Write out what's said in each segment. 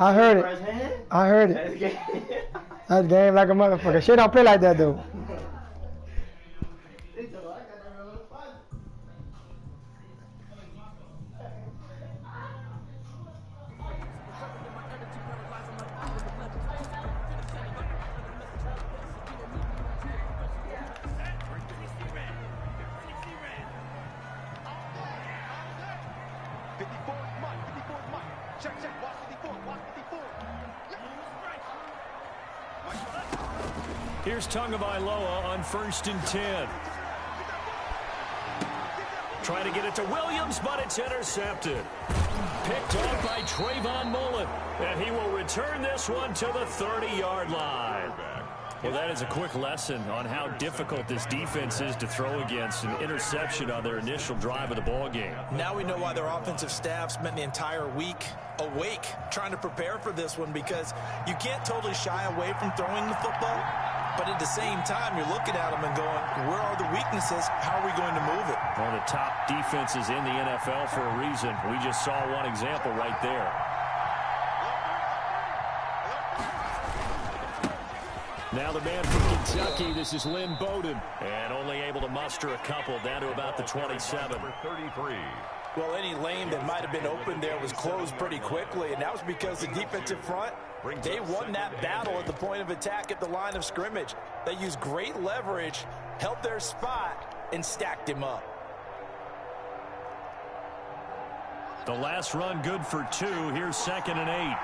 I heard it. I heard it. That's game like a motherfucker. Shit don't play like that though. Here's Tagovailoa on 1st and 10. Trying to get it to Williams, but it's intercepted. Picked off by Trayvon Mullen, and he will return this one to the 30-yard line. Well, that is a quick lesson on how difficult this defense is to throw against an interception on their initial drive of the ball game. Now we know why their offensive staff spent the entire week awake trying to prepare for this one, because you can't totally shy away from throwing the football, but at the same time you're looking at them and going, where are the weaknesses? How are we going to move it? One of the top defenses in the NFL for a reason. We just saw one example right there. Now the man from Kentucky, this is Lynn Bowden. And only able to muster a couple, down to about the 27. 33. Well, any lane that might have been open there was closed pretty quickly, and that was because the defensive front, they won that battle at the point of attack at the line of scrimmage. They used great leverage, held their spot, and stacked him up. The last run good for 2. Here's 2nd and 8.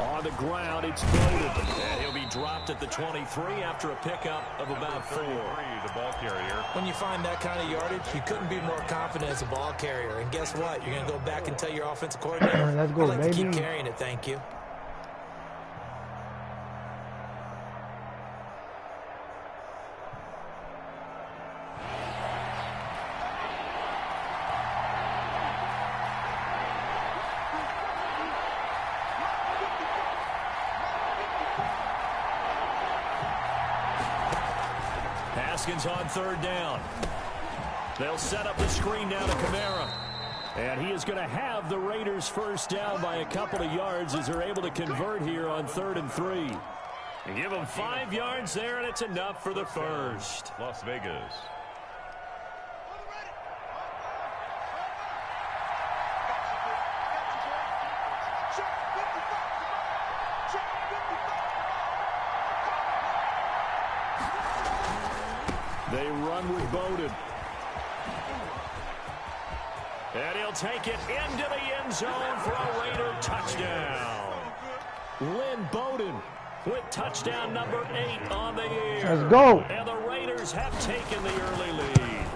On the ground, it's Bowden. And he'll be dropped at the 23 after a pickup of about 4. The ball carrier. When you find that kind of yardage, you couldn't be more confident as a ball carrier. And guess what? You're going to go back and tell your offensive coordinator, Let's go, I'd like baby. to keep carrying it, thank you. Haskins on 3rd down. They'll set up the screen now to Kamara. And he is going to have the Raiders first down by a couple of yards as they're able to convert here on 3rd and 3. And give them 5 yards there, and it's enough for the first. Las Vegas. They run with Bowden. And he'll take it into the end zone for a Raider touchdown. Lynn Bowden with touchdown number 8 on the year. Let's go. And the Raiders have taken the early lead.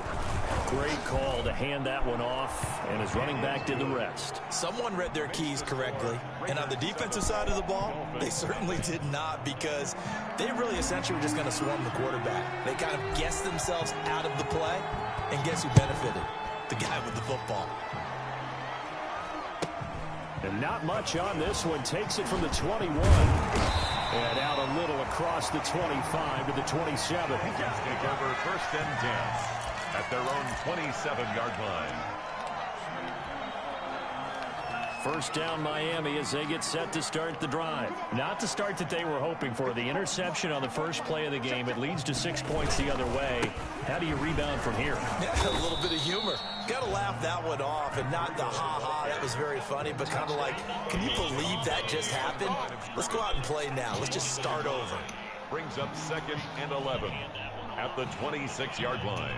Great call to hand that one off, and his running back did the rest. Someone read their keys correctly, and on the defensive side of the ball, they certainly did not, because they really essentially were just going to swarm the quarterback. They kind of guessed themselves out of the play, and guess who benefited? The guy with the football. And not much on this one. Takes it from the 21. And out a little across the 25 to the 27. Take over 1st and 10 at their own 27-yard line. First down Miami as they get set to start the drive. Not the start that they were hoping for. The interception on the first play of the game. It leads to 6 points the other way. How do you rebound from here? Yeah, a little bit of humor. Got to laugh that one off, and not the ha-ha, that was very funny, but kind of like, can you believe that just happened? Let's go out and play now. Let's just start over. Brings up 2nd and 11 at the 26-yard line.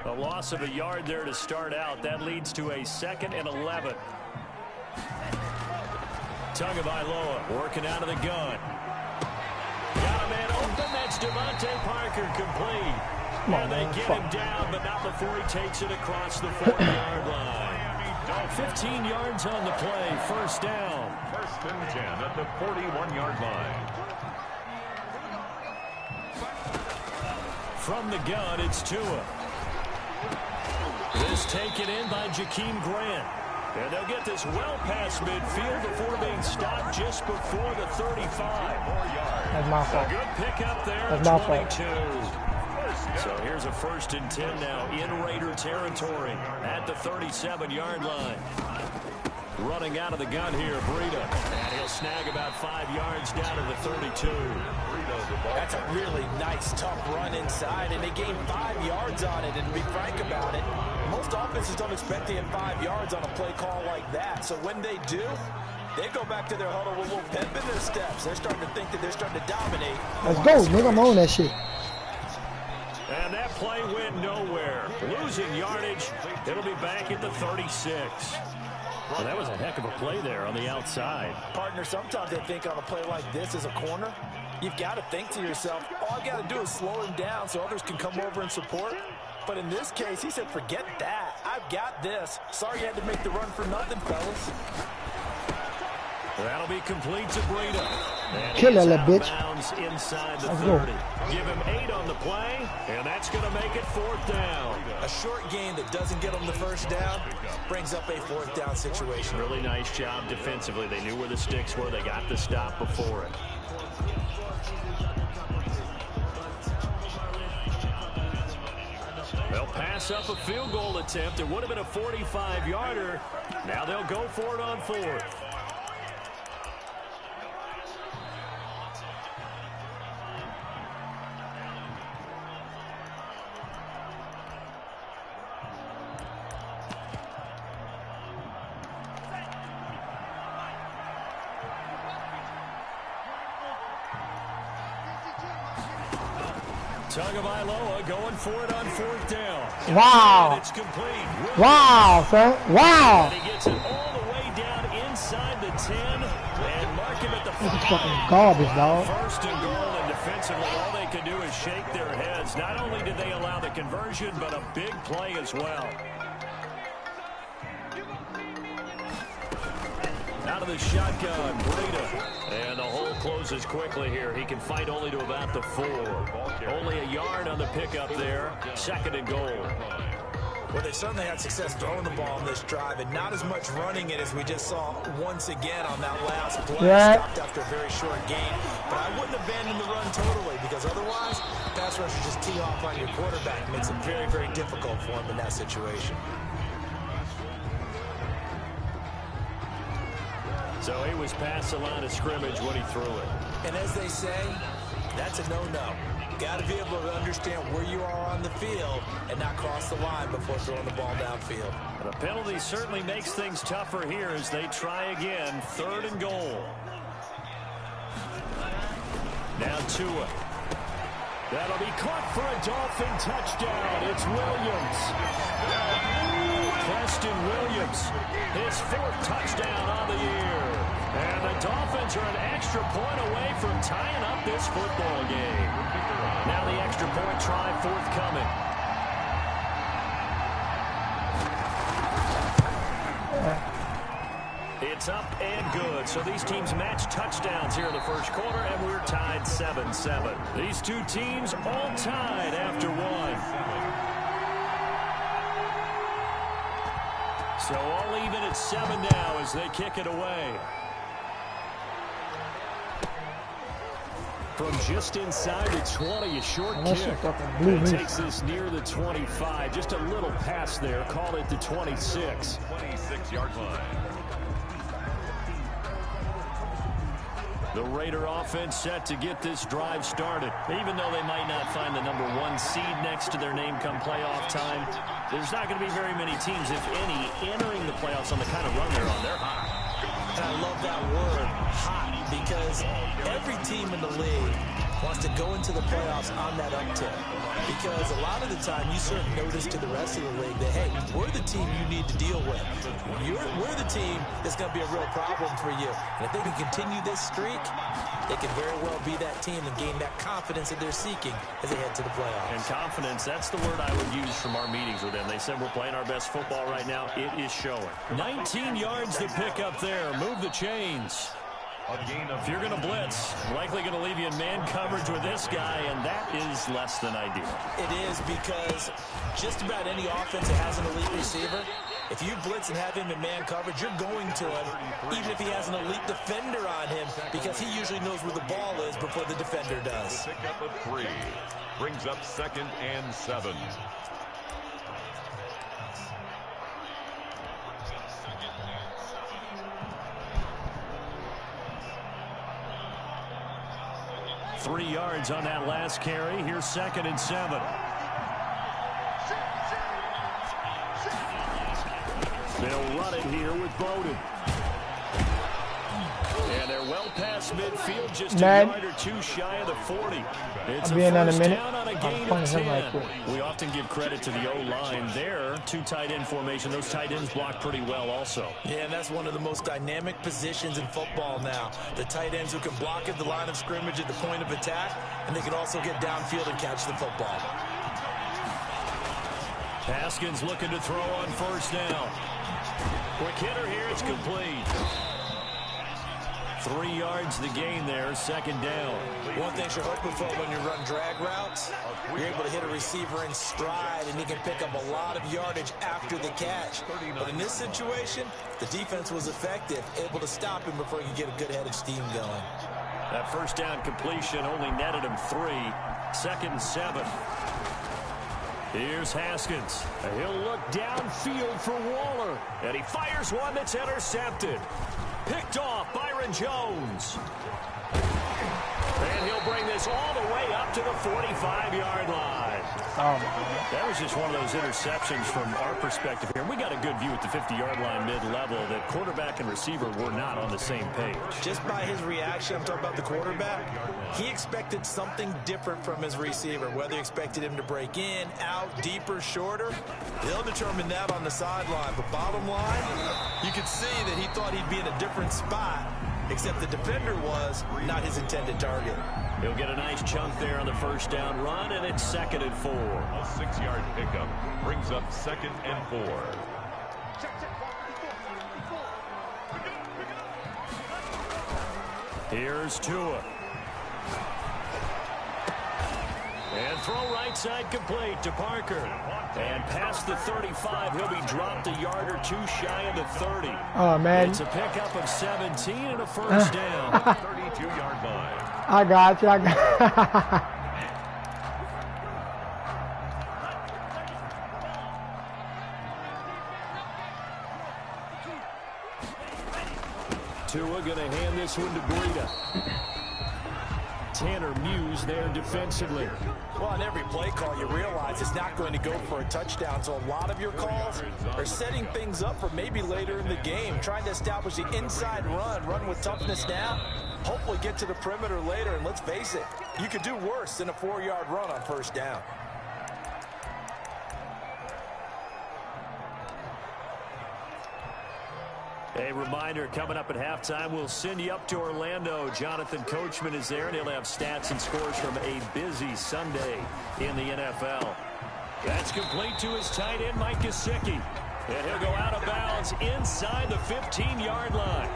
A loss of a yard there to start out. That leads to a 2nd and 11. Tagovailoa working out of the gun. Got a man open. That's Devontae Parker complete. And they get him down, but not before he takes it across the 40-yard line. 15 yards on the play. First down. 1st and 10 at the 41-yard line. From the gun, it's Tua. This taken in by Jakeem Grant. And they'll get this well past midfield before being stopped just before the 35. That's my fault. A good pickup there. That's my fault. 1st So here's a 1st and 10 now in Raider territory at the 37-yard line. Running out of the gun here, Breida. And he'll snag about 5 yards down to the 32. That's a really nice, tough run inside, and they gained 5 yards on it. And to be frank about it, most offenses don't expect to get 5 yards on a play call like that. So when they do, they go back to their huddle with a little pep in their steps. They're starting to think that they're starting to dominate. Let's go, nigga. I'm on that shit. And that play went nowhere. Losing yardage. It'll be back at the 36. Well, that was a heck of a play there on the outside. Partner, sometimes I think on a play like this as a corner, you've got to think to yourself, all I've got to do is slow him down so others can come over and support. But in this case, he said, forget that. I've got this. Sorry you had to make the run for nothing, fellas. That'll be complete to Breida. Kill that little bitch. Inside the Let's 30. go. Give him 8 on the play, and that's going to make it 4th down. A short game that doesn't get them the 1st down brings up a 4th down situation. Really nice job defensively. They knew where the sticks were. They got the stop before it. They'll pass up a field goal attempt. It would have been a 45-yarder. Now they'll go for it on 4th. Tagovailoa going for it on 4th down. Wow. And it's complete. Wow, son. Wow. And he gets it all the way down inside the 10 and mark him at the 5. Fucking garbage, dog. 1st and goal, and defensively all they could do is shake their heads. Not only did they allow the conversion, but a big play as well. Out of the shotgun, Breida. And the hole closes quickly here. He can fight only to about the 4. Only a yard on the pickup there. 2nd and goal. Well, they certainly had success throwing the ball on this drive, and not as much running it as we just saw once again on that last play. Yeah. Stopped after a very short gain. But I wouldn't abandon the run totally, because otherwise, pass rushers just tee off on your quarterback. Makes it very, very difficult for him in that situation. So he was past the line of scrimmage when he threw it. And as they say, that's a no-no. Got to be able to understand where you are on the field and not cross the line before throwing the ball downfield. And a penalty certainly makes things tougher here as they try again. 3rd and goal. Now Tua. That'll be caught for a Dolphin touchdown. It's Williams. Preston Williams, his 4th touchdown on the year. And the Dolphins are an extra point away from tying up this football game. Now the extra point try forthcoming. It's up and good. So these teams match touchdowns here in the 1st quarter, and we're tied 7-7. These two teams all tied after 1. So all even at 7 now as they kick it away. From just inside the 20, a short kick. It takes this near the 25. Just a little pass there. Call it the 26. 26-yard line. The Raider offense set to get this drive started. Even though they might not find the #1 seed next to their name come playoff time, there's not going to be very many teams, if any, entering the playoffs on the kind of run they're on. They're hot. And I love that word, hot, because every team in the league wants to go into the playoffs on that uptick. Because a lot of the time you serve notice to the rest of the league that, hey, we're the team you need to deal with. We're the team that's going to be a real problem for you. And if they can continue this streak, they can very well be that team and gain that confidence that they're seeking as they head to the playoffs. And confidence, that's the word I would use from our meetings with them. They said we're playing our best football right now. It is showing. 19 yards to pick up there. Move the chains. If you're going to blitz, likely going to leave you in man coverage with this guy, and that is less than ideal. It is, because just about any offense that has an elite receiver, if you blitz and have him in man coverage, you're going to him, even if he has an elite defender on him, because he usually knows where the ball is before the defender does. Pick up a 3. Brings up 2nd and 7. Three yards on that last carry. Here's 2nd and 7. They'll run it here with Bowden. And they're well past midfield, just a yard or two shy of the 40. It's a first down on a gain of 10. We often give credit to the O-line there. Two tight end formation. Those tight ends block pretty well also. Yeah, and that's one of the most dynamic positions in football now. The tight ends who can block at the line of scrimmage at the point of attack, and they can also get downfield and catch the football. Haskins looking to throw on first down. Quick hitter here, it's complete. 3 yards the gain there, 2nd down. One thing you're hoping for when you run drag routes, you're able to hit a receiver in stride, and he can pick up a lot of yardage after the catch. But in this situation, the defense was effective, able to stop him before he could get a good head of steam going. That first down completion only netted him 3. 2nd and 7. Here's Haskins. He'll look downfield for Waller. And he fires one that's intercepted. Picked off Byron Jones. And he'll bring this all the way up to the 45-yard line. That was just one of those interceptions from our perspective here. We got a good view at the 50-yard line mid-level that quarterback and receiver were not on the same page. Just by his reaction, I'm talking about the quarterback, he expected something different from his receiver. Whether he expected him to break in, out, deeper, shorter, they'll determine that on the sideline. But bottom line, you could see that he thought he'd be in a different spot, except the defender was not his intended target. He'll get a nice chunk there on the first down run, and it's 2nd and 4. A 6-yard pickup brings up 2nd and 4. Here's Tua. And throw right side complete to Parker. And past the 35, he'll be dropped a yard or two shy of the 30. Oh, man. It's a pickup of 17 and a first down. 32-yard line. I got you. Tua going to hand this one to Breida. Tanner Muse there defensively. Well, on every play call, you realize it's not going to go for a touchdown. So a lot of your calls are setting things up for maybe later in the game, trying to establish the inside run with toughness now, hopefully get to the perimeter later. And let's face it, you could do worse than a 4-yard run on first down. A reminder, coming up at halftime, we'll send you up to Orlando. Jonathan Coachman is there, and he'll have stats and scores from a busy Sunday in the NFL. That's complete to his tight end, Mike Gesicki. And he'll go out of bounds inside the 15-yard line.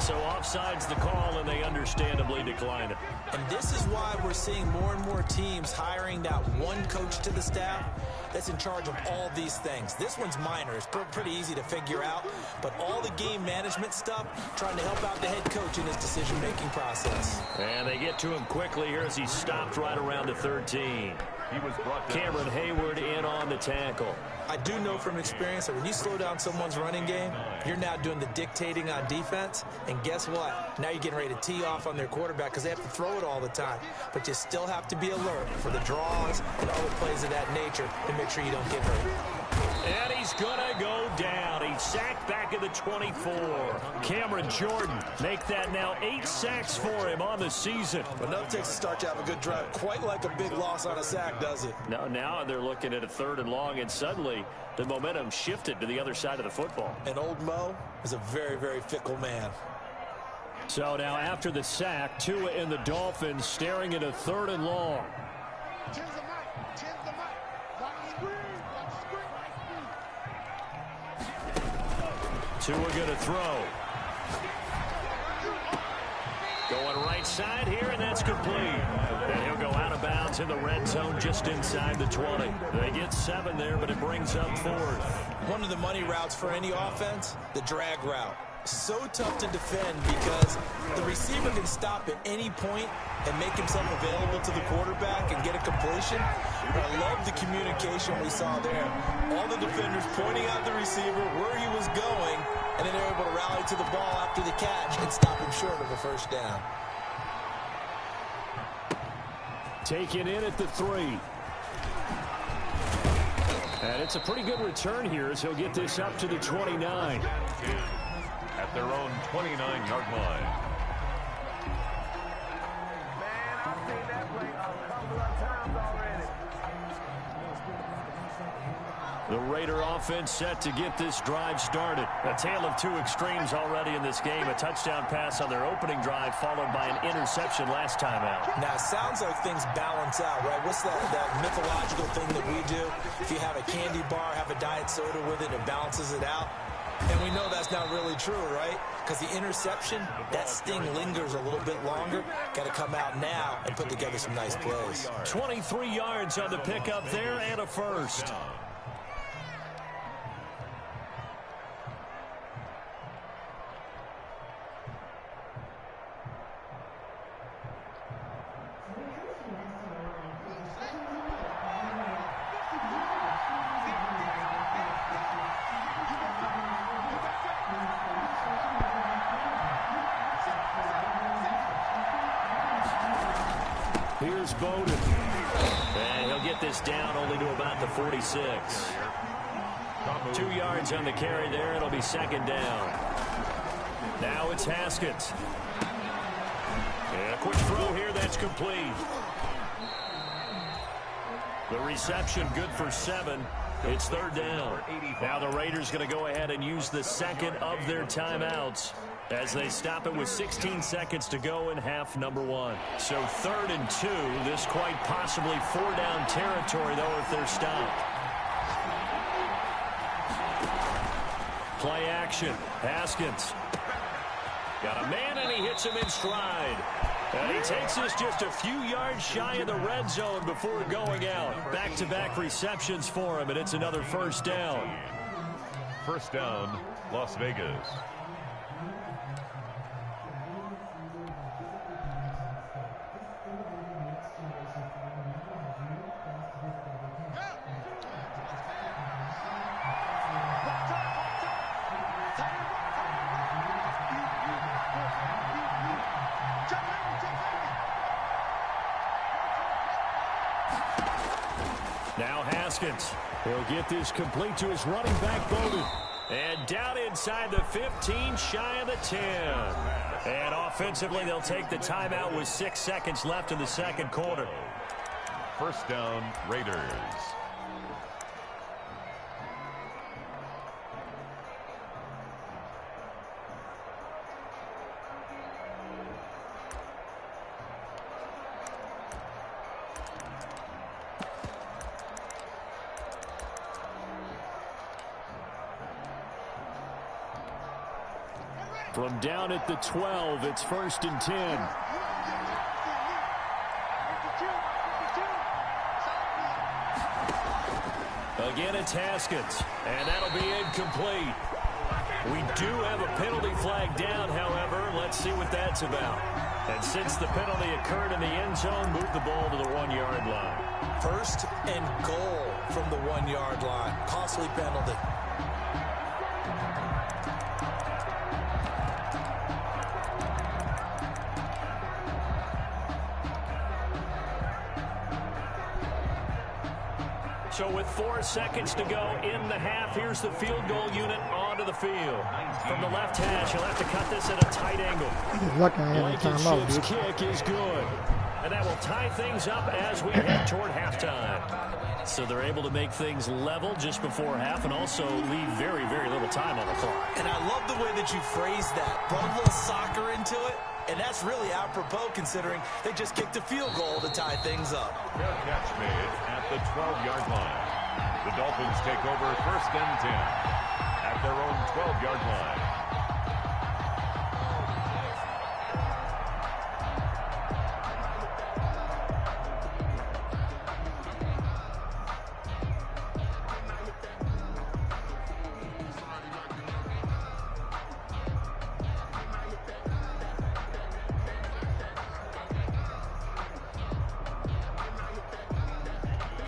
So offside's the call, and they understandably decline it. And this is why we're seeing more and more teams hiring that one coach to the staff that's in charge of all these things. This one's minor. It's pretty easy to figure out. But all the game management stuff, trying to help out the head coach in his decision-making process. And they get to him quickly here as he stopped right around the 13. He was brought down. Cameron Hayward in on the tackle. I do know from experience that when you slow down someone's running game, you're now doing the dictating on defense. And guess what? Now you're getting ready to tee off on their quarterback because they have to throw it all the time. But you still have to be alert for the draws and other plays of that nature to make sure you don't get hurt. And he's going to go down. He's sacked back at the 24. Cameron Jordan make that now 8 sacks for him on the season. But enough takes to start to have a good drive. Quite like a big loss on a sack, does it? Now they're looking at a 3rd and long, and suddenly the momentum shifted to the other side of the football. And old Mo is a very, very fickle man. So now after the sack, Tua and the Dolphins staring at a 3rd and long. Tua going to throw. Going right side here, and that's complete. And he'll go out of bounds in the red zone just inside the 20. They get 7 there, but it brings up 4th. One of the money routes for any offense, the drag route. So tough to defend because the receiver can stop at any point and make himself available to the quarterback and get a completion. But I love the communication we saw there. All the defenders pointing out the receiver where he was going, and then they're able to rally to the ball after the catch and stop him short of a first down. Taken in at the 3. And it's a pretty good return here as he'll get this up to the 29. At their own 29-yard line. Man, I've seen that play a couple of times already. The Raider offense set to get this drive started. A tale of two extremes already in this game. A touchdown pass on their opening drive followed by an interception last time out. Now, it sounds like things balance out, right? What's that mythological thing that we do? If you have a candy bar, have a diet soda with it, it balances it out. And we know that's not really true, right? Because the interception, that sting lingers a little bit longer. Got to come out now and put together some nice plays. 23 yards on the pickup there and a first. Here's Bowden. And he'll get this down only to about the 46. 2 yards on the carry there. It'll be second down. Now it's Haskins. And a quick throw here. That's complete. The reception good for 7. It's third down. Now the Raiders going to go ahead and use the second of their timeouts as they stop it with 16 seconds to go in half number 1. So 3rd and 2. This quite possibly 4-down territory, though, if they're stopped. Play action. Haskins. Got a man, and he hits him in stride. And he takes this just a few yards shy of the red zone before going out. Back-to-back receptions for him, and it's another first down. First down, Las Vegas. Now Haskins will get this complete to his running back, Bowden. And down inside the 15, shy of the 10. And offensively, they'll take the timeout with 6 seconds left in the second quarter. First down, Raiders. From down at the 12, it's 1st and 10. Again, it's Haskins, and that'll be incomplete. We do have a penalty flag down, however. Let's see what that's about. And since the penalty occurred in the end zone, move the ball to the 1-yard line. 1st and goal from the 1-yard line. Costly penalty. So with 4 seconds to go in the half, here's the field goal unit onto the field. From the left hash, he'll have to cut this at a tight angle. Blankenship's kick is good. And that will tie things up as we head toward halftime. So they're able to make things level just before half and also leave very, very little time on the clock. And I love the way that you phrased that. Brought a little soccer into it. And that's really apropos considering they just kicked a field goal to tie things up. Fair catch made at the 12-yard line. The Dolphins take over 1st and 10 at their own 12-yard line.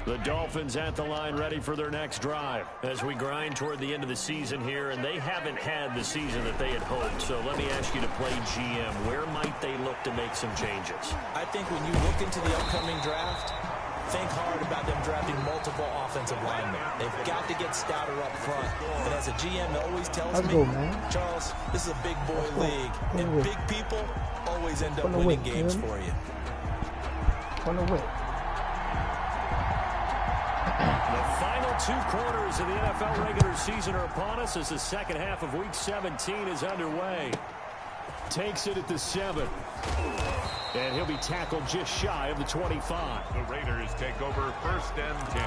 The Dolphins at the line ready for their next drive as we grind toward the end of the season here, and they haven't had the season that they had hoped. So let me ask you to play GM. Where might they look to make some changes? I think when you look into the upcoming draft, think hard about them drafting multiple offensive linemen. They've got to get stouter up front. But as a GM always tells me, Charles, this is a big boy league, and big people always end up winning games for you. The final 2 quarters of the NFL regular season are upon us as the second half of Week 17 is underway. Takes it at the 7. And he'll be tackled just shy of the 25. The Raiders take over 1st and 10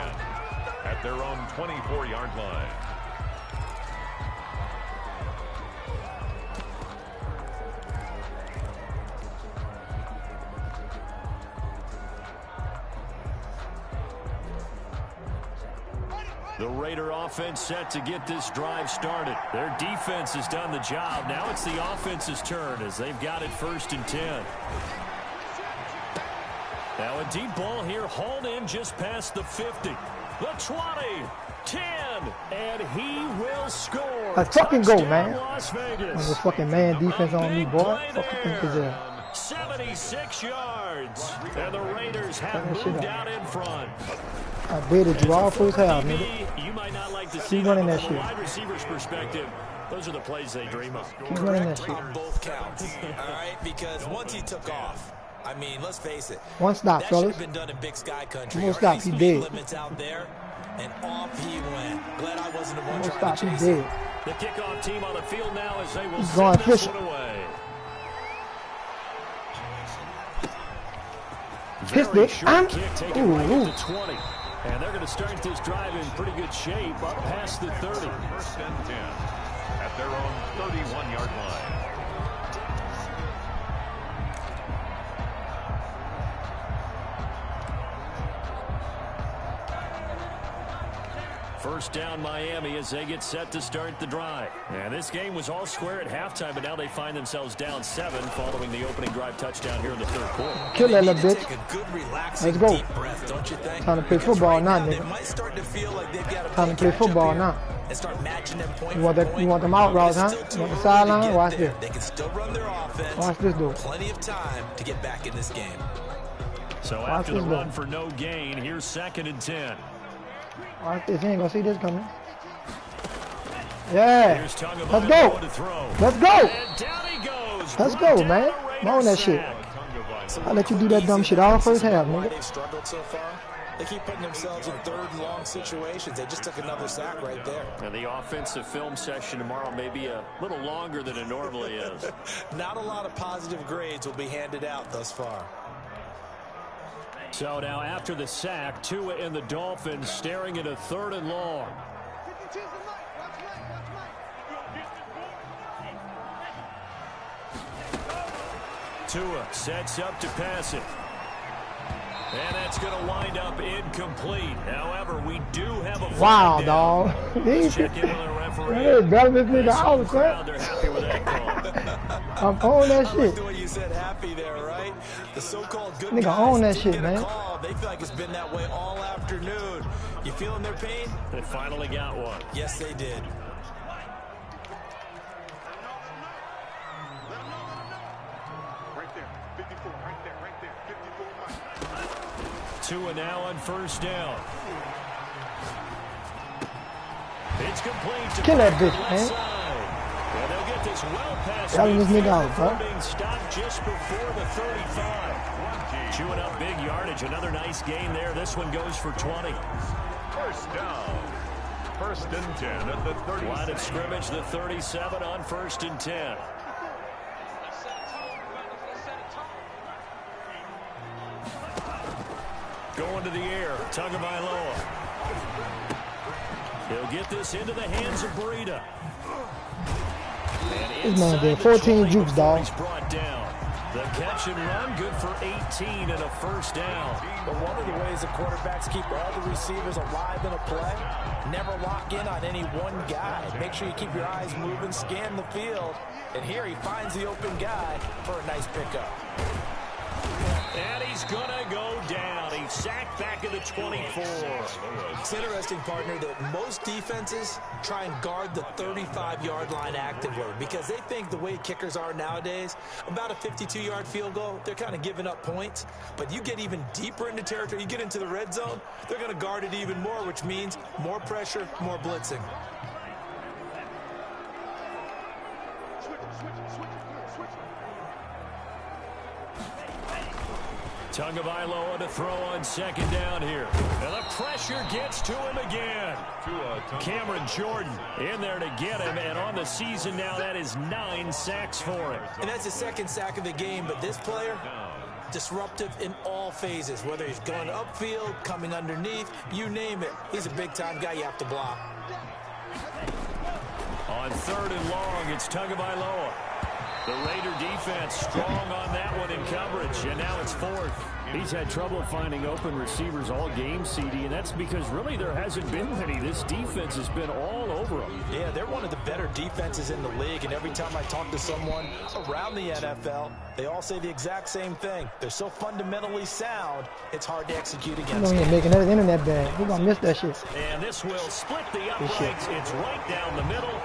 at their own 24-yard line. The Raider offense set to get this drive started. Their defense has done the job. Now it's the offense's turn as they've got it 1st and 10. Now a deep ball here, hauled in just past the 50. The 20, 10, and he will score. Let's fucking go, man. Las Vegas. This fucking man defense on me, boy. Fucking 76 yards. And the Raiders have moved out in front. I baited you all first half, nigga. You might not like to see running that from a shit. wide receiver's perspective. Those are the plays they dream of. Keep running that shit. On both counts, all right? Because once he took off, I mean, let's face it. One stop, that fellas. should have been done in Big Sky country. One stop, he dead. Limits out there, and off he went. Glad I wasn't the one One trying stop, to he chase him. dead. The kickoff team on the field now as they will He's going send this fishing. one away. Pissed Very it. short kick taken right Ooh. at the 20. And they're going to start this drive in pretty good shape up past the 30. 1st and 10 at their own 31-yard line. First down Miami as they get set to start the drive. And this game was all square at halftime, but now they find themselves down 7 following the opening drive touchdown here in the 3rd quarter. Kill that little bitch. Take a good, relaxing, Let's go. deep breath, don't you think? Time to play Because football right now, They nigga. might start to feel like they've got to Time to play catch up football here now. and start matching them point You want for that? point. You want them out routes, huh? It's You still want the too early to sideline? get Watch there. this. They can still run their offense. Watch this, dude. Plenty of time to get back in this game. So Watch after the this, run though. for no gain, here's 2nd and 10. Watch this. You ain't gonna see this coming. Yeah. Here's Tagovailoa Let's go. to throw. Let's go. And down he goes. Let's Brought go, down man. a Raider I'm on that shit. sack. I let you do that dumb shit all first half, Why nigga. they've struggled so far. They keep putting themselves in 3rd and long situations. They just took another sack right there. And the offensive film session tomorrow may be a little longer than it normally is. Not a lot of positive grades will be handed out thus far. So now after the sack, Tua and the Dolphins staring at a 3rd and long. Tua sets up to pass it. And that's going to wind up incomplete. However, we do have a Wow, flag dog. down. He's Check in with our referee. Hey, better this nigga out, Crowd, son. they're happy with that call. I'm on that I like shit. the way you said happy there, right? The so-called good Nigga, guys own that didn't shit, get a man. call. They feel like it's been that way all afternoon. You feeling their pain? They finally got one. Yes, they did. Tua now on 1st down. It's complete to Kill that Parker, bitch, left man. side. And they'll get this well past Y'all this nigga midfield out, bro. before being stopped just before the 35. Chewing up big yardage. Another nice gain there. This one goes for 20. 1st down. 1st and 10 at the 30. Line of scrimmage, the 37 on 1st and 10. Going to the air, Tagovailoa. He'll get this into the hands of Breida. This man did 14 jukes, dog. He's brought down. The catch and run, good for 18 and a 1st down. But one of the ways the quarterbacks keep all the receivers alive in a play, never lock in on any one guy. Make sure you keep your eyes moving, scan the field. And here he finds the open guy for a nice pickup. And he's going to go down. He He's sacked back at the 24. It's interesting, partner, that most defenses try and guard the 35-yard line actively because they think the way kickers are nowadays, about a 52-yard field goal, they're kind of giving up points. But you get even deeper into territory, you get into the red zone, they're going to guard it even more, which means more pressure, more blitzing. Tagovailoa to throw on second down here. And the pressure gets to him again. Cameron Jordan in there to get him. And on the season now, that is 9 sacks for him. And that's the second sack of the game. But this player, disruptive in all phases. Whether he's going upfield, coming underneath, you name it. He's a big-time guy you have to block. On 3rd and long, it's Tagovailoa. The Raider defense strong on that one in coverage, and now it's 4th. He's had trouble finding open receivers all game, CD, and that's because really there hasn't been many. This defense has been all over them. Yeah, they're one of the better defenses in the league, and every time I talk to someone around the NFL, they all say the exact same thing. They're so fundamentally sound, it's hard to execute against them. We're going to make another internet bag. We're going to miss that shit. And this will split the uprights. It's right down the middle.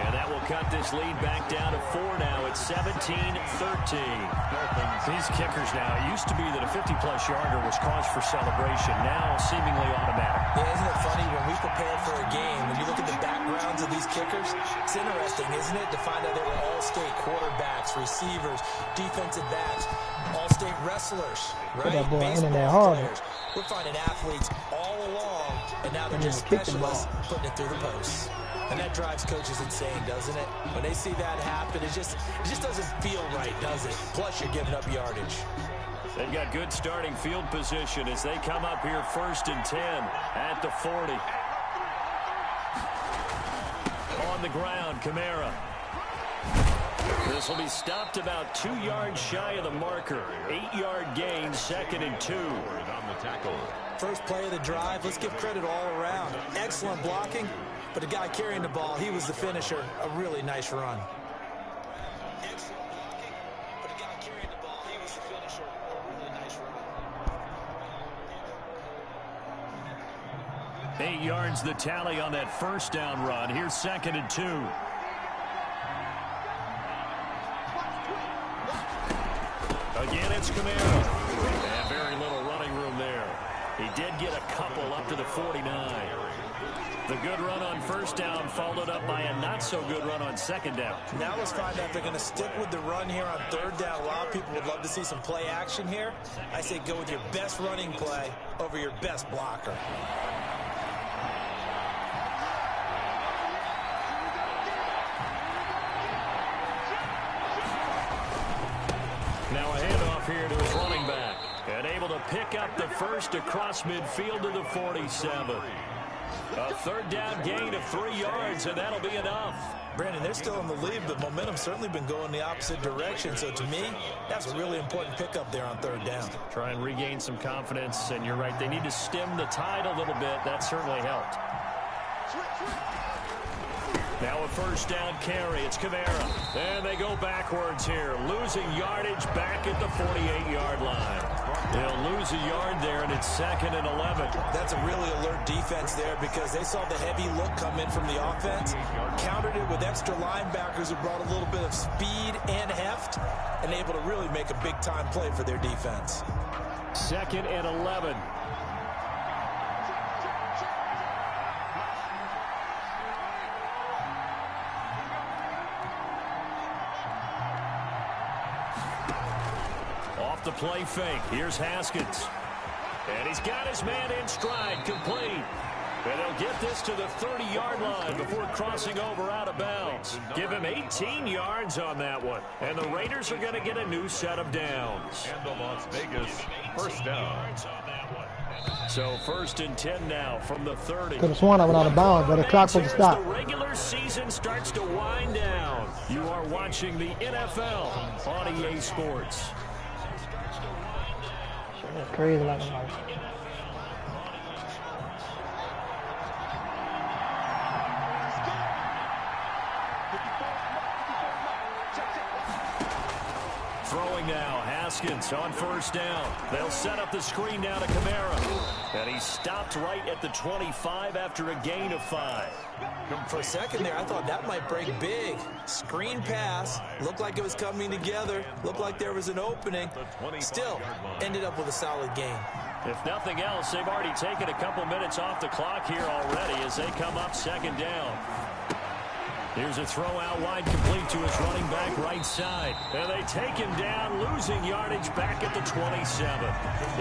And that will cut this lead back down to 4 now. It's 17-13. These kickers now, it used to be that a 50-plus yarder was cause for celebration. Now seemingly automatic. Yeah, isn't it funny when we prepare for a game, when you look at the backgrounds of these kickers, it's interesting, isn't it, to find out they were all-state quarterbacks, receivers, defensive backs, all-state wrestlers, right? That boy Baseball hard. players. We're finding athletes all along, and now they're just specialists putting it through the posts. And that drives coaches insane, doesn't it? When they see that happen, it just doesn't feel right, does it? Plus, you're giving up yardage. They've got good starting field position as they come up here 1st and 10 at the 40. On the ground, Kamara. This will be stopped about 2 yards shy of the marker. 8-yard gain, 2nd and 2. On the tackle. First play of the drive, let's give credit all around. Excellent blocking, but the guy carrying the ball, he was the finisher. A really nice run. Excellent blocking, but the guy carrying the ball, he was the finisher. A really nice run. 8 yards the tally on that first down run. Here's 2nd and 2. Again, it's Kamara. And very little running room there. He did get a couple up to the 49. The good run on first down followed up by a not-so-good run on second down. Now let's find out if they're going to stick with the run here on 3rd down. A lot of people would love to see some play action here. I say go with your best running play over your best blocker. Now a handoff here to his running back. And able to pick up the first across midfield to the 47. A 3rd down gain of 3 yards, and that'll be enough. Brandon, they're still in the lead, but momentum's certainly been going the opposite direction. So to me, that's a really important pickup there on 3rd down. Try and regain some confidence, and you're right. They need to stem the tide a little bit. That certainly helped. Now a first down carry. It's Kamara. And they go backwards here. Losing yardage back at the 48-yard line. They'll lose a yard there, and it's 2nd and 11. That's a really alert defense there because they saw the heavy look come in from the offense, countered it with extra linebackers who brought a little bit of speed and heft, and able to really make a big-time play for their defense. 2nd and 11. The play fake. Here's Haskins. And he's got his man in stride, complete. And they'll get this to the 30-yard line before crossing over out of bounds. Give him 18 yards on that one. And the Raiders are going to get a new set of downs. And the Las Vegas first down. So 1st and 10 now from the 30. Could have sworn I went out of bounds, but the clock was to stop. The regular season starts to wind down. You are watching the NFL on EA Sports. That's crazy like a mouse. throwing now. Haskins on first down. They'll set up the screen now to Kamara. And he stopped right at the 25 after a gain of 5. For a second there, I thought that might break big. Screen pass. Looked like it was coming together. Looked like there was an opening. Still, ended up with a solid gain. If nothing else, they've already taken a couple minutes off the clock here already as they come up second down. Here's a throw out wide, complete to his running back right side. And they take him down, losing yardage back at the 27.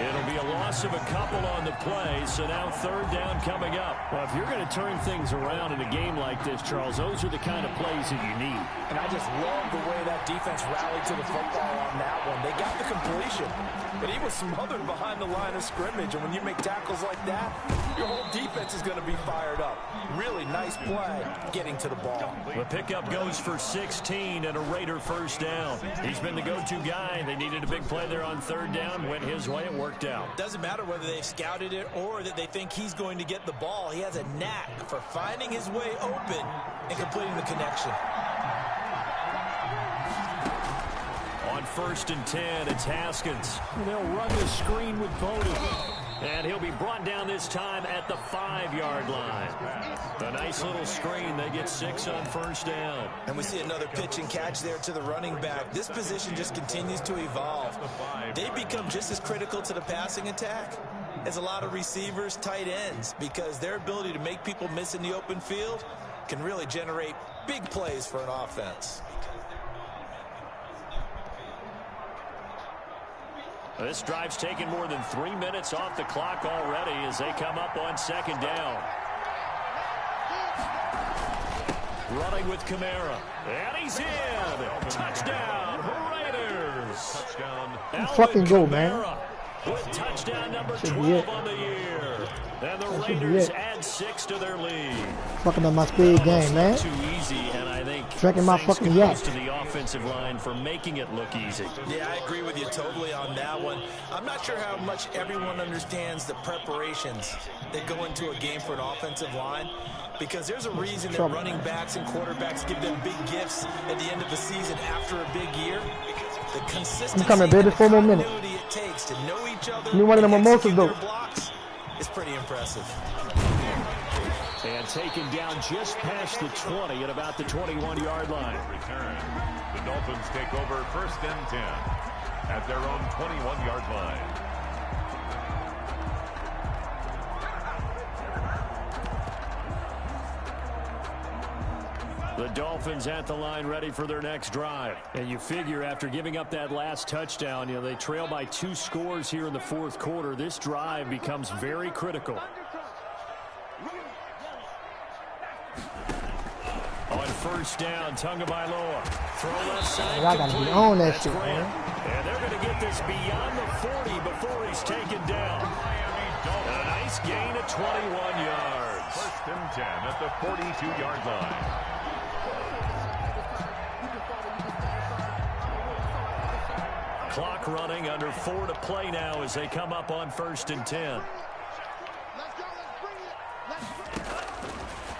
It'll be a loss of a couple on the play, so now third down coming up. Well, if you're going to turn things around in a game like this, Charles, those are the kind of plays that you need. And I just love the way that defense rallied to the football on that one. They got the completion, but he was smothered behind the line of scrimmage. And when you make tackles like that, your whole defense is going to be fired up. Really nice play getting to the ball. The pickup goes for 16 and a Raider first down. He's been the go-to guy. They needed a big play there on third down. Went his way. It worked out. Doesn't matter whether they've scouted it or that they think he's going to get the ball. He has a knack for finding his way open and completing the connection. On first and 10, it's Haskins. They'll run the screen with Bowden. And he'll be brought down this time at the 5-yard line. A nice little screen. They get 6 on first down. And we see another pitch and catch there to the running back. This position just continues to evolve. They become just as critical to the passing attack as a lot of receivers, tight ends, because their ability to make people miss in the open field can really generate big plays for an offense. This drive's taken more than 3 minutes off the clock already as they come up on second down. Running with Kamara. And he's in. Touchdown, Raiders. Touchdown. Fucking go, man. With touchdown number 12 on the year. And the Raiders add 6 to their lead. Fucking up my speed game, man. Too easy, and I think Tracking my fucking yak. to the offensive line for making it look easy. Yeah, I agree with you totally on that one. I'm not sure how much everyone understands the preparations that go into a game for an offensive line, because there's a reason that running backs and quarterbacks give them big gifts at the end of the season after a big year. The consistency, I'm coming, baby. 4 more minutes. it takes to know each other. Give me one of the mimosas, though. Blocks is pretty impressive. And taken down just past the 20 at about the 21-yard line. Return. The Dolphins take over first and 10 at their own 21-yard line. The Dolphins at the line ready for their next drive. And you figure after giving up that last touchdown, they trail by 2 scores here in the fourth quarter. This drive becomes very critical. On first down, Tagovailoa. Throw left side. I gotta be on that shit, man. And they're going to get this beyond the 40 before he's taken down. A nice gain of 21 yards. First and 10 at the 42-yard line. Clock running, under 4 to play now as they come up on first and 10.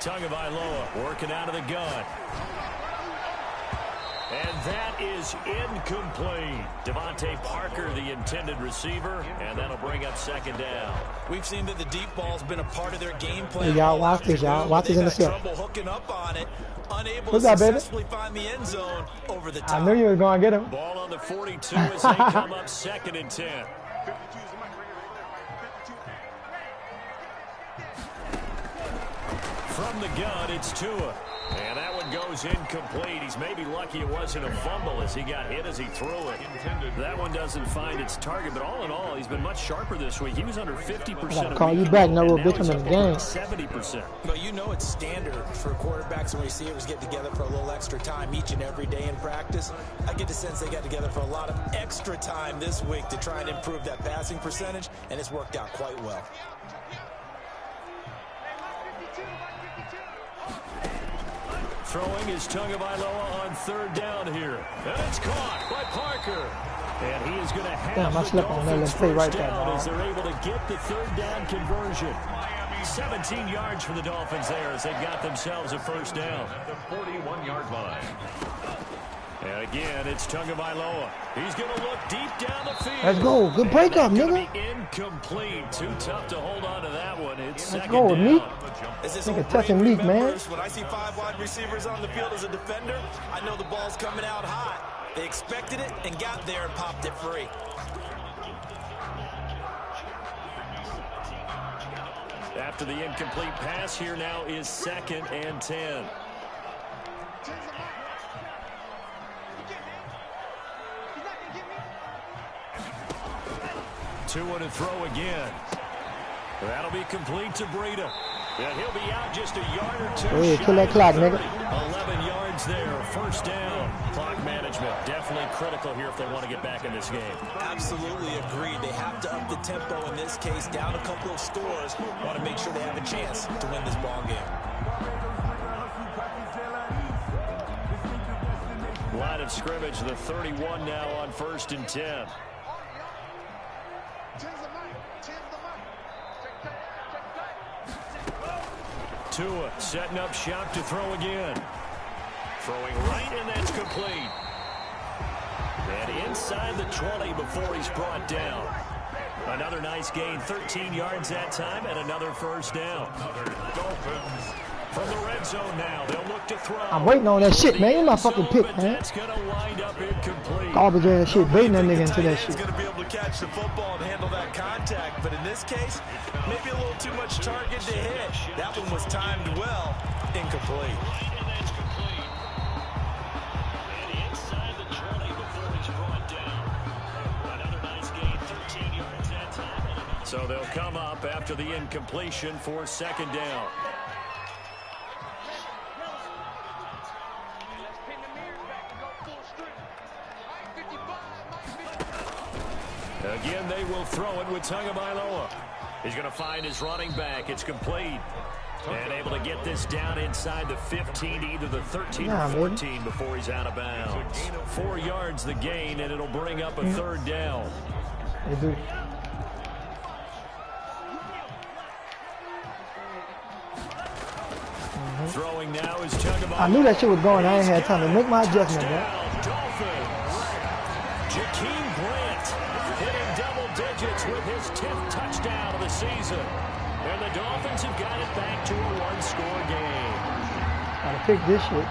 Tagovailoa working out of the gun. And that is incomplete. Devontae Parker, the intended receiver, and that'll bring up second down. We've seen that the deep ball's been a part of their game plan. Hey, y'all, watch this, y'all. Watch this in the set. Trouble hooking up on it, unable What's to up, baby? successfully find the end zone over the top. I knew you was going to get him. Ball on the 42 as they come up second and 10. From the gun, it's Tua. And that one goes incomplete. He's maybe lucky it wasn't a fumble as he got hit as he threw it. That one doesn't find its target, but all in all, he's been much sharper this week. He was under 50%. Call you back, no real bitch in the game. 70%. But you know it's standard for quarterbacks and receivers get together for a little extra time each and every day in practice. I get the sense they got together for a lot of extra time this week to try and improve that passing percentage, and it's worked out quite well. Throwing is Tagovailoa on third down here. And it's caught by Parker. And he is going to have Damn, I the slept on that. Dolphins Let's play right first there, down dog. as they're able to get the third down conversion. 17 yards for the Dolphins there as they got themselves a first down. At the 41-yard line. And again, it's Tagovailoa. He's going to look deep down the field. Let's go. Good breakup, nigga. Incomplete. Too tough to hold on to that one. It's Let's go with me. Nigga touching Meek, man. When I see 5 wide receivers on the field as a defender, I know the ball's coming out hot. They expected it and got there and popped it free. After the incomplete pass, here now is 2nd and 10. Tua to throw again. That'll be complete to Breida. And he'll be out just a yard or two. Hey, kill that clock, nigga. 11 yards there, 1st down. Clock management definitely critical here if they want to get back in this game. Absolutely agreed. They have to up the tempo in this case, down a couple of scores. Want to make sure they have a chance to win this ball game. Line of scrimmage, the 31 now on 1st and 10. Tua setting up shop to throw again. Throwing right, and that's complete. And inside the 20 before he's brought down. Another nice gain, 13 yards that time, and another 1st down. Dolphins. From the red zone now, they'll look to throw. I'm waiting on that shit, man. It's my fucking pick, man. That's going to wind up incomplete. Garbage ass shit, baiting that nigga into that He's shit. going to be able to catch the football and handle that contact, but in this case, maybe a little too much target to hit. That one was timed well, incomplete. So they'll come up after the incompletion for 2nd down. Again, they will throw it with Tagovailoa. He's going to find his running back. It's complete. And able to get this down inside the 15, either the 13 or 14 before he's out of bounds. 4 yards the gain, and it'll bring up a 3rd down. Throwing now is Tagovailoa. I knew that shit was going. I ain't had time to make my adjustment, man. Jakeem Grant hitting double digits with his 10th touchdown of the season. And the Dolphins have got it back to a 1-score game. Gotta pick this shit.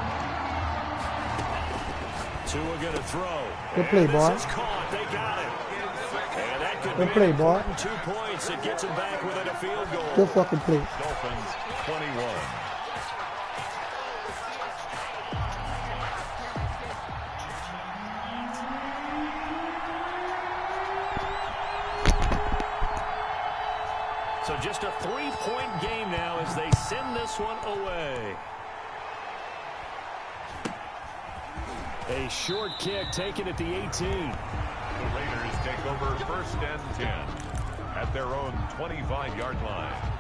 Tua gonna throw. Good play, boy. This is caught. They got it. And that could Good be play, boy. 2 points. It gets him back within a field goal. Good fucking play. Dolphins 21. So just a 3-point game now as they send this one away. A short kick taken at the 18. The Raiders take over 1st and 10 at their own 25-yard line.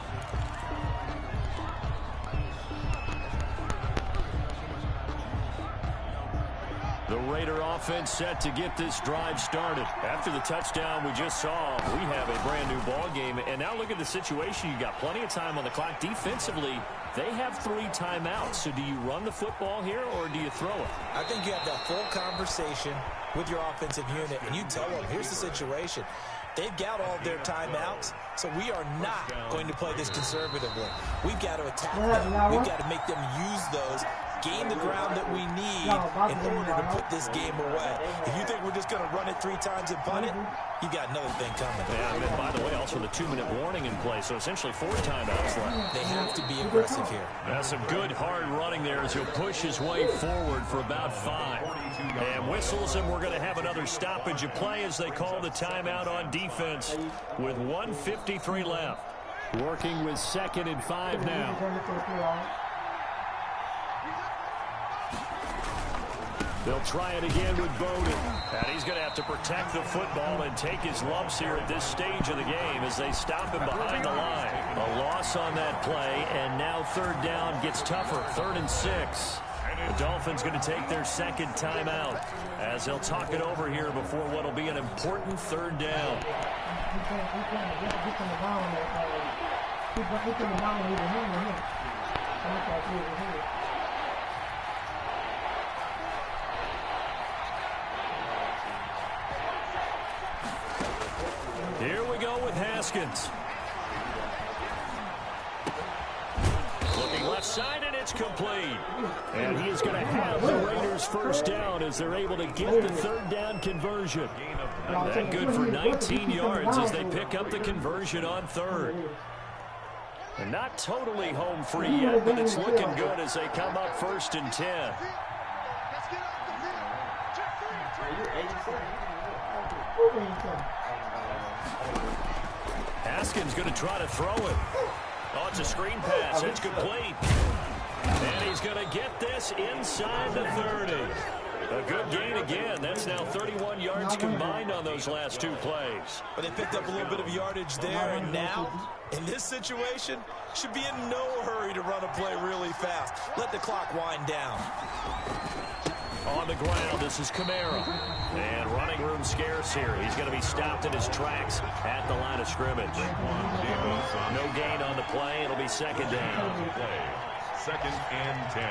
The Raider offense set to get this drive started. After the touchdown we just saw, we have a brand new ball game. And now look at the situation. You got plenty of time on the clock. Defensively, they have 3 timeouts. So do you run the football here or do you throw it? I think you have that full conversation with your offensive unit, and you tell them, here's the situation. They've got all of their timeouts, so we are not going to play this conservatively. We've got to attack them. We've got to make them use those, gain the ground that we need in order to put this game away. If you think we're just going to run it 3 times and punt it, you got another thing coming. Yeah, and then, by the way, also the 2-minute warning in play, so essentially 4 timeouts left. They have to be aggressive here. That's some good, hard running there as he'll push his way forward for about 5. And whistles, and we're going to have another stoppage of play as they call the timeout on defense with 1:53 left. Working with 2nd and 5 now. They'll try it again with Bowden. And he's going to have to protect the football and take his lumps here at this stage of the game as they stop him behind the line. A loss on that play, and now 3rd down gets tougher. 3rd and 6. The Dolphins going to take their 2nd timeout as they'll talk it over here before what will be an important 3rd down. Haskins. Looking left side, and it's complete. And he is going to have the Raiders first down as they're able to get the third down conversion. That good for 19 yards as they pick up the conversion on third. And not totally home free yet, but it's looking good as they come up 1st and 10. Haskins going to try to throw it. Oh, it's a screen pass. It's complete. And he's going to get this inside the 30. A good gain again. That's now 31 yards combined on those last 2 plays. But they picked up a little bit of yardage there, and now, in this situation, should be in no hurry to run a play really fast. Let the clock wind down. On the ground, this is Kamara. And running room scarce here. He's going to be stopped in his tracks at the line of scrimmage. No gain on the play. It'll be second down. 2nd and 10.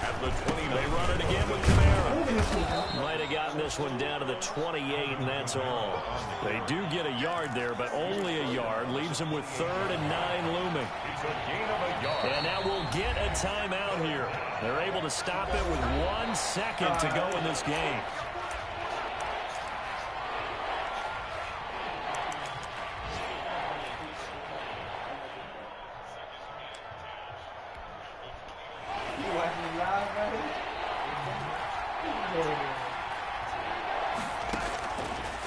At the 29. They run it again with Kamara. Might have gotten this one down to the 28, and that's all. They do get a yard there, but only a yard. Leaves them with 3rd and 9 looming. And now we'll get a timeout here. They're able to stop it with 1 second to go in this game.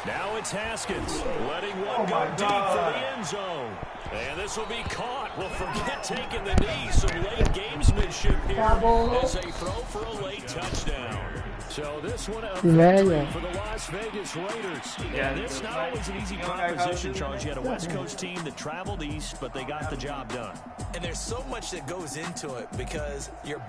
Now it's Haskins letting one go deep for the end zone. And this will be caught. Well, forget taking the knee. Some late gamesmanship here as they throw for a late touchdown. So this one a victory for the Las Vegas Raiders. And it's not always an easy proposition, Charles. You had a West Coast team that traveled east, but they got the job done. And there's so much that goes into it because you're